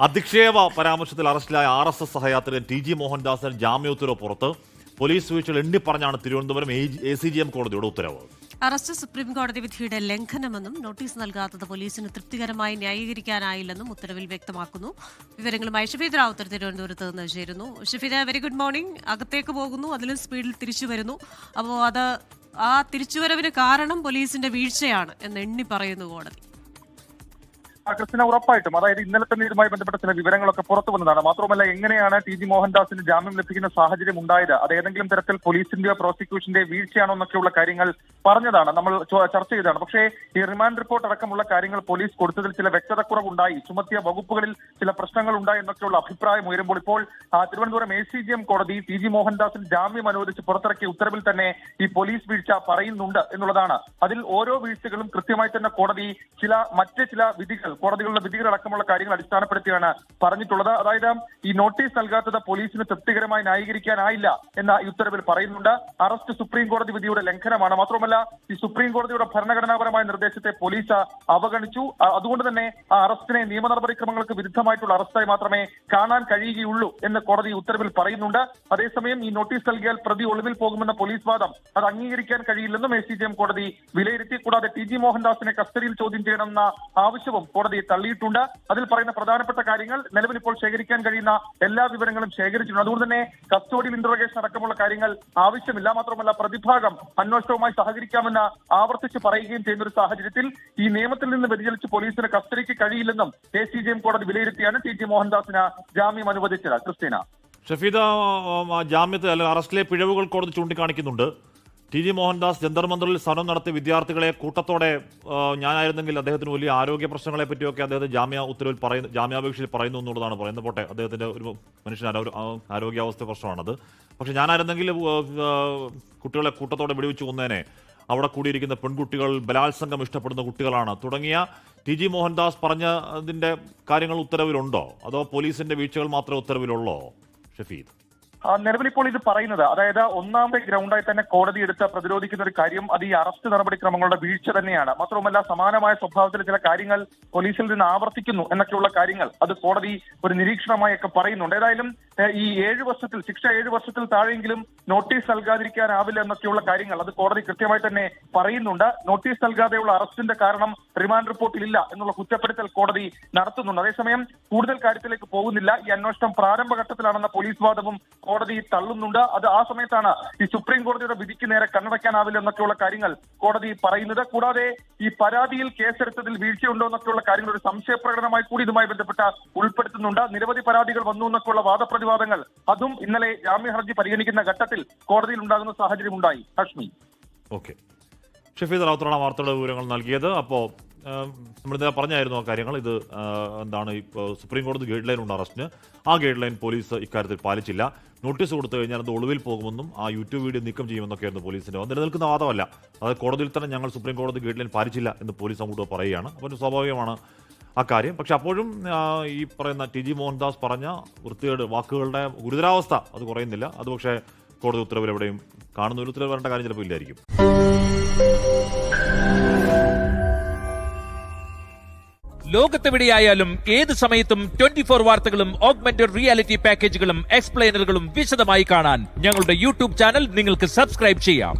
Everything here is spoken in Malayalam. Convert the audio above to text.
അധിക്ഷേപ പരാമർശത്തിൽ അറസ്റ്റിലായ RSS സഹയാത്രികൻ TG മോഹൻദാസിന് ജാമ്യോത്തരവ് പുറത്ത്. പോലീസ് വീഴ്ചകൾ എണ്ണിപ്പറഞ്ഞാണ് തിരുവനന്തപുരം ACGM കോടതിയുടെ ഉത്തരവ്. അറസ്റ്റ് സുപ്രീം കോടതി വിധിയുടെ ലംഘനമെന്നും നോട്ടീസ് നൽകാത്തത് പോലീസിന് തൃപ്തികരമായി ന്യായീകരിക്കാനായില്ലെന്നും ഉത്തരവിൽ വ്യക്തമാക്കുന്നു. വിവരങ്ങളുമായി ഷഫീദ് റാവുത്തർ തിരുവനന്തപുരത്ത് നിന്ന് ചേരുന്നു. Shafeed, very good morning. അകത്തേക്ക് പോകുന്നു, അതിലും സ്പീഡിൽ തിരിച്ചു വരുന്നു. അപ്പോൾ ആ തിരിച്ചുവരവിന് കാരണം പോലീസിന്റെ വീഴ്ചയാണ് എന്ന് എണ്ണി പറയുന്നു കോടതി. ക്രിസ്tina, ഉറപ്പായിട്ടും അതായത് ഇന്നലെ തന്നെ ഇതുമായി ബന്ധപ്പെട്ട ചില വിവരങ്ങളൊക്കെ പുറത്തു വന്നതാണ്. മാത്രമല്ല, എങ്ങനെയാണ് TG മോഹൻദാസിന് ജാമ്യം ലഭിക്കുന്ന സാഹചര്യം ഉണ്ടായത്, അത് ഏതെങ്കിലും തരത്തിൽ പോലീസിന്റെയോ പ്രോസിക്യൂഷന്റെ വീഴ്ചയാണോ എന്നൊക്കെയുള്ള കാര്യങ്ങൾ പറഞ്ഞതാണ്, നമ്മൾ ചർച്ച ചെയ്തതാണ്. പക്ഷേ ഈ റിമാൻഡ് റിപ്പോർട്ട് അടക്കമുള്ള കാര്യങ്ങൾ പോലീസ് കൊടുത്തതിൽ ചില വ്യക്തതക്കുറവുണ്ടായി, ചുമത്തിയ വകുപ്പുകളിൽ ചില പ്രശ്നങ്ങൾ ഉണ്ടായി എന്നൊക്കെയുള്ള അഭിപ്രായം ഉയരുമ്പോൾ ഇപ്പോൾ തിരുവനന്തപുരം ACGM കോടതി TG മോഹൻദാസിന് ജാമ്യം അനുവദിച്ച് പുറത്തിറക്കിയ ഉത്തരവിൽ തന്നെ ഈ പോലീസ് വീഴ്ച പറയുന്നുണ്ട് എന്നുള്ളതാണ്. അതിൽ ഓരോ വീഴ്ചകളും കൃത്യമായി തന്നെ കോടതി മറ്റ് ചില വിധികൾ, കോടതികളുടെ വിധികളടക്കമുള്ള കാര്യങ്ങൾ അടിസ്ഥാനപ്പെടുത്തിയാണ് പറഞ്ഞിട്ടുള്ളത്. അതായത് ഈ നോട്ടീസ് നൽകാത്തത് പോലീസിന് തൃപ്തികരമായി ന്യായീകരിക്കാനായില്ല എന്ന ഈ ഉത്തരവിൽ പറയുന്നുണ്ട്. അറസ്റ്റ് സുപ്രീം കോടതി വിധിയുടെ ലംഘനമാണ്. മാത്രമല്ല, ഈ സുപ്രീം കോടതിയുടെ ഭരണഘടനാപരമായ നിർദ്ദേശത്തെ പോലീസ് അവഗണിച്ചു. അതുകൊണ്ട് തന്നെ ആ അറസ്റ്റിനെ നിയമ നടപടിക്രമങ്ങൾക്ക് വിരുദ്ധമായിട്ടുള്ള അറസ്റ്റായി മാത്രമേ കാണാൻ കഴിയുകയുള്ളൂ എന്ന് കോടതി ഉത്തരവിൽ പറയുന്നുണ്ട്. അതേസമയം ഈ നോട്ടീസ് നൽകിയാൽ പ്രതി ഒളിവിൽ പോകുമെന്ന പോലീസ് വാദം അത് അംഗീകരിക്കാൻ കഴിയില്ലെന്നും ACGM കോടതി വിലയിരുത്തി. കൂടാതെ TG മോഹൻദാസിനെ കസ്റ്റഡിയിൽ ചോദ്യം ചെയ്യണമെന്ന ആവശ്യവും കോടതി തള്ളിയിട്ടുണ്ട്. അതിൽ പറയുന്ന പ്രധാനപ്പെട്ട കാര്യങ്ങൾ, നിലവിൽ ഇപ്പോൾ ശേഖരിക്കാൻ കഴിയുന്ന എല്ലാ വിവരങ്ങളും ശേഖരിച്ചിട്ടുണ്ട്. അതുകൊണ്ട് തന്നെ കസ്റ്റഡിയൽ ഇന്ററോഗേഷൻ അടക്കമുള്ള കാര്യങ്ങൾ ആവശ്യമില്ല. മാത്രമല്ല, പ്രതിഭാഗം അന്വേഷണവുമായി സഹകരിക്കാമെന്ന് ആവർത്തിച്ച് പറയുകയും ചെയ്യുന്ന ഒരു സാഹചര്യത്തിൽ ഈ നിയമത്തിൽ നിന്ന് വ്യതിചലിച്ച് പോലീസിന് കസ്റ്റഡിക്ക് കഴിയില്ലെന്നും ACGM കോടതി വിലയിരുത്തിയാണ് TG മോഹൻദാസിന് ജാമ്യം അനുവദിച്ചത്. ക്രിസ്tina, ഷഫീദ, ജാമ്യത്തിൽ അല്ലെങ്കിൽ അറസ്റ്റിലെ പിഴവുകൾ കോടതി ചൂണ്ടിക്കാണിക്കുന്നുണ്ട്. TG മോഹൻദാസ് ജന്തർ മന്ദറിൽ സമരം നടത്തിയ വിദ്യാർത്ഥികളെ കൂട്ടത്തോടെ, ഞാനായിരുന്നെങ്കിൽ അദ്ദേഹത്തിന് വലിയ ആരോഗ്യ പ്രശ്നങ്ങളെ പറ്റിയൊക്കെ അദ്ദേഹത്തെ ജാമ്യാപേക്ഷയിൽ പറയുന്നു എന്നുള്ളതാണ് പറയുന്നത്. പോട്ടെ, അദ്ദേഹത്തിന്റെ ഒരു മനുഷ്യൻ ആരോഗ്യാവസ്ഥ പ്രശ്നമാണത്. പക്ഷെ ഞാനായിരുന്നെങ്കിൽ കുട്ടികളെ കൂട്ടത്തോടെ വെടിവെച്ച് കൊന്നേനെ, അവിടെ കൂടിയിരിക്കുന്ന പെൺകുട്ടികൾ ബലാത്സംഗം ഇഷ്ടപ്പെടുന്ന കുട്ടികളാണ് തുടങ്ങിയ TG മോഹൻദാസ് പറഞ്ഞതിന്റെ കാര്യങ്ങൾ ഉത്തരവിലുണ്ടോ, അതോ പോലീസിന്റെ വീഴ്ചകൾ മാത്രമേ ഉത്തരവിലുള്ളോ ഷഫീദ്? നിലവിലിപ്പോൾ ഇത് പറയുന്നത്, അതായത് ഒന്നാമത്തെ ഗ്രൗണ്ടായി തന്നെ കോടതി എടുത്ത് പ്രതിരോധിക്കുന്ന ഒരു കാര്യം അത് ഈ അറസ്റ്റ് നടപടിക്രമങ്ങളുടെ വീഴ്ച തന്നെയാണ്. മാത്രവുമല്ല, സമാനമായ സ്വഭാവത്തിൽ ചില കാര്യങ്ങൾ പോലീസിൽ നിന്ന് ആവർത്തിക്കുന്നു എന്നൊക്കെയുള്ള കാര്യങ്ങൾ അത് കോടതി ഒരു നിരീക്ഷണമായൊക്കെ പറയുന്നുണ്ട്. ഏതായാലും ഈ 7 വർഷത്തിൽ ശിക്ഷ 7 വർഷത്തിൽ താഴെയെങ്കിലും നോട്ടീസ് നൽകാതിരിക്കാനാവില്ല എന്നൊക്കെയുള്ള കാര്യങ്ങൾ അത് കോടതി കൃത്യമായി തന്നെ പറയുന്നുണ്ട്. നോട്ടീസ് നൽകാതെയുള്ള അറസ്റ്റിന്റെ കാരണം റിമാൻഡ് റിപ്പോർട്ടിലില്ല എന്നുള്ള കുറ്റപ്പെടുത്തൽ കോടതി നടത്തുന്നുണ്ട്. അതേസമയം കൂടുതൽ കാര്യത്തിലേക്ക് പോകുന്നില്ല. ഈ അന്വേഷണം പ്രാരംഭഘട്ടത്തിലാണെന്ന പോലീസ് വാദവും കോടതി തള്ളുന്നുണ്ട്. അത് ആ സമയത്താണ് ഈ സുപ്രീം കോടതിയുടെ വിധിക്ക് നേരെ കണ്ണടയ്ക്കാനാവില്ല എന്നൊക്കെയുള്ള കാര്യങ്ങൾ കോടതി പറയുന്നത്. കൂടാതെ ഈ പരാതിയിൽ കേസെടുത്തതിൽ വീഴ്ചയുണ്ടോ എന്നൊക്കെയുള്ള കാര്യങ്ങൾ ഒരു സംശയപ്രകടനമായി കൂടി ഇതുമായി ബന്ധപ്പെട്ട് ഉൾപ്പെടുത്തുന്നുണ്ട്. നിരവധി പരാതികൾ വന്നു എന്നൊക്കെയുള്ള വാദപ്രതിവാദങ്ങൾ അതും ഇന്നലെ ജാമ്യ ഹർജി പരിഗണിക്കുന്ന ഘട്ടത്തിൽ കോടതിയിൽ ഉണ്ടാകുന്ന സാഹചര്യം ഉണ്ടായി. ഹാഷ്മി, ഓക്കെ. ഷഫീദ് റാവുത്തറാണ് വാർത്തയുടെ വിവരങ്ങൾ നൽകിയത്. അപ്പോൾ നമ്മളിന്നലെ പറഞ്ഞായിരുന്നു ആ കാര്യങ്ങൾ. ഇത് എന്താണ്, സുപ്രീം കോടതി ഗൈഡ് ലൈൻ ഉണ്ട് അറസ്റ്റിന്. ആ ഗൈഡ് ലൈൻ പോലീസ് ഇക്കാര്യത്തിൽ പാലിച്ചില്ല. നോട്ടീസ് കൊടുത്തു കഴിഞ്ഞാൽ അത് ഒളിവിൽ പോകുമെന്നും ആ യൂട്യൂബ് വീഡിയോ നീക്കം ചെയ്യുമെന്നൊക്കെയായിരുന്നു പോലീസിന്റെ. അത് നിലനിൽക്കുന്ന വാദമല്ല. അതായത് കോടതിയിൽ തന്നെ ഞങ്ങൾ സുപ്രീം കോടതി ഗൈഡ് ലൈൻ പാലിച്ചില്ല എന്ന് പോലീസ് അങ്ങോട്ട് പറയുകയാണ്. അപ്പോൾ സ്വാഭാവികമാണ് ആ കാര്യം. പക്ഷെ അപ്പോഴും ഈ പറയുന്ന TG മോഹൻദാസ് പറഞ്ഞ വൃത്തികേട് വാക്കുകളുടെ ഗുരുതരാവസ്ഥ അത് കുറയുന്നില്ല. അത് പക്ഷേ കോടതി ഉത്തരവിൽ എവിടെയും കാണുന്ന ഒരു ഉത്തരവ് വരേണ്ട കാര്യം ചിലപ്പോൾ ഇല്ലായിരിക്കും. ലോകത്തെവിടെയായാലും ഏത് സമയത്തും 24 വാർത്തകളും ഓഗ്മെന്റഡ് റിയാലിറ്റി പാക്കേജുകളും എക്സ്പ്ലെയിനറുകളും വിശദമായി കാണാൻ ഞങ്ങളുടെ YouTube ചാനൽ നിങ്ങൾക്ക് സബ്സ്ക്രൈബ് ചെയ്യാം.